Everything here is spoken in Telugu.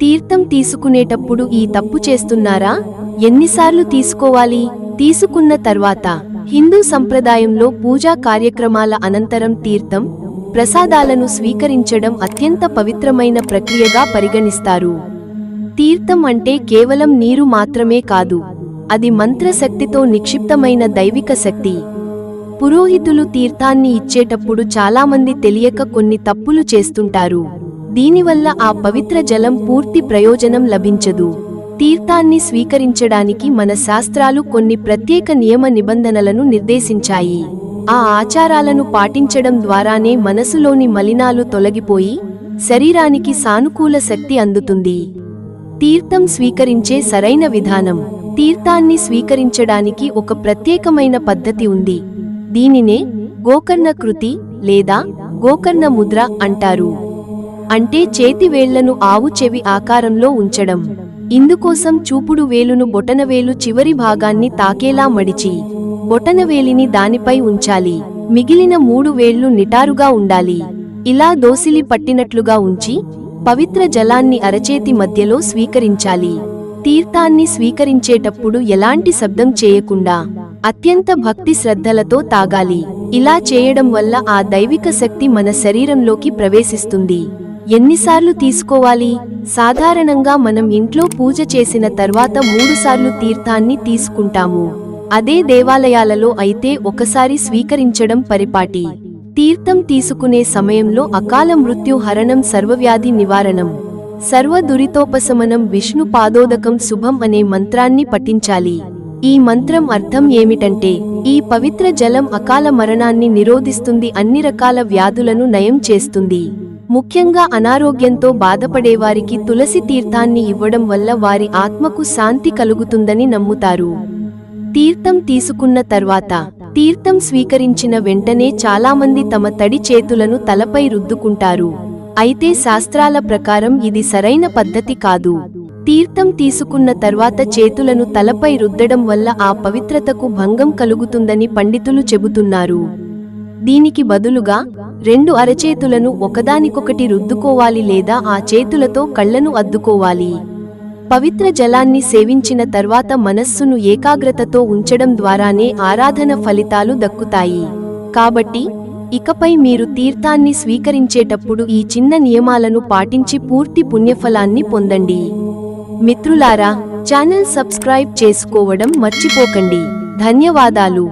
తీర్థం తీసుకునేటప్పుడు ఈ తప్పు చేస్తున్నారా? ఎన్నిసార్లు తీసుకోవాలి? తీసుకున్న తర్వాత హిందూ సంప్రదాయంలో పూజా కార్యక్రమాల అనంతరం తీర్థం, ప్రసాదాలను స్వీకరించడం అత్యంత పవిత్రమైన ప్రక్రియగా పరిగణిస్తారు. తీర్థం అంటే కేవలం నీరు మాత్రమే కాదు, అది మంత్రశక్తితో నిక్షిప్తమైన దైవిక శక్తి. పురోహితులు తీర్థాన్ని ఇచ్చేటప్పుడు చాలామంది తెలియక కొన్ని తప్పులు చేస్తుంటారు. దీనివల్ల ఆ పవిత్ర జలం పూర్తి ప్రయోజనం లభించదు. తీర్థాన్ని స్వీకరించడానికి మన శాస్త్రాలు కొన్ని ప్రత్యేక నియమ నిబంధనలను నిర్దేశించాయి. ఆ ఆచారాలను పాటించడం ద్వారానే మనసులోని మలినాలు తొలగిపోయి శరీరానికి సానుకూల శక్తి అందుతుంది. తీర్థం స్వీకరించే సరైన విధానం. తీర్థాన్ని స్వీకరించడానికి ఒక ప్రత్యేకమైన పద్ధతి ఉంది. దీనినే గోకర్ణ కృతి లేదా గోకర్ణ ముద్ర అంటారు. అంటే చేతివేళ్లను ఆవు చెవి ఆకారంలో ఉంచడం. ఇందుకోసం చూపుడు వేలును బొటనవేలు చివరి భాగాన్ని తాకేలా మడిచి బొటనవేలిని దానిపై ఉంచాలి. మిగిలిన 3 వేళ్లు నిటారుగా ఉండాలి. ఇలా దోసిలి పట్టినట్లుగా ఉంచి పవిత్ర జలాన్ని అరచేతి మధ్యలో స్వీకరించాలి. తీర్థాన్ని స్వీకరించేటప్పుడు ఎలాంటి శబ్దం చేయకుండా అత్యంత భక్తి శ్రద్ధలతో తాగాలి. ఇలా చేయడం వల్ల ఆ దైవిక శక్తి మన శరీరంలోకి ప్రవేశిస్తుంది. ఎన్నిసార్లు తీసుకోవాలి? సాధారణంగా మనం ఇంట్లో పూజ చేసిన తర్వాత 3 సార్లు తీర్థాన్ని తీసుకుంటాము. అదే దేవాలయాలలో అయితే ఒకసారి స్వీకరించడం పరిపాటి. తీర్థం తీసుకునే సమయంలో అకాల మృత్యు హరణం, సర్వవ్యాధి నివారణం, సర్వ దురితోపశమనం, విష్ణు పాదోదకం శుభం అనే మంత్రాన్ని పఠించాలి. ఈ మంత్రం అర్థం ఏమిటంటే, ఈ పవిత్ర జలం అకాల మరణాన్ని నిరోధిస్తుంది, అన్ని రకాల వ్యాధులను నయం చేస్తుంది. ముఖ్యంగా అనారోగ్యంతో బాధపడేవారికి తులసి తీర్థాన్ని ఇవ్వడం వల్ల వారి ఆత్మకు శాంతి కలుగుతుందని నమ్ముతారు. తీర్థం తీసుకున్న తర్వాత, తీర్థం స్వీకరించిన వెంటనే చాలామంది తమ తడి చేతులను తలపై రుద్దుకుంటారు. అయితే శాస్త్రాల ప్రకారం ఇది సరైన పద్ధతి కాదు. తీర్థం తీసుకున్న తర్వాత చేతులను తలపై రుద్దడం వల్ల ఆ పవిత్రతకు భంగం కలుగుతుందని పండితులు చెబుతున్నారు. దీనికి బదులుగా 2 అరచేతులను ఒకదానికొకటి రుద్దుకోవాలి లేదా ఆ చేతులతో కళ్లను అద్దుకోవాలి. పవిత్ర జలాన్ని సేవించిన తర్వాత మనస్సును ఏకాగ్రతతో ఉంచడం ద్వారానే ఆరాధన ఫలితాలు దక్కుతాయి. కాబట్టి ఇకపై మీరు తీర్థాన్ని స్వీకరించేటప్పుడు ఈ చిన్న నియమాలను పాటించి పూర్తి పుణ్యఫలాన్ని పొందండి. మిత్రులారా, ఛానల్ సబ్స్క్రైబ్ చేసుకోవడం మర్చిపోకండి. ధన్యవాదాలు.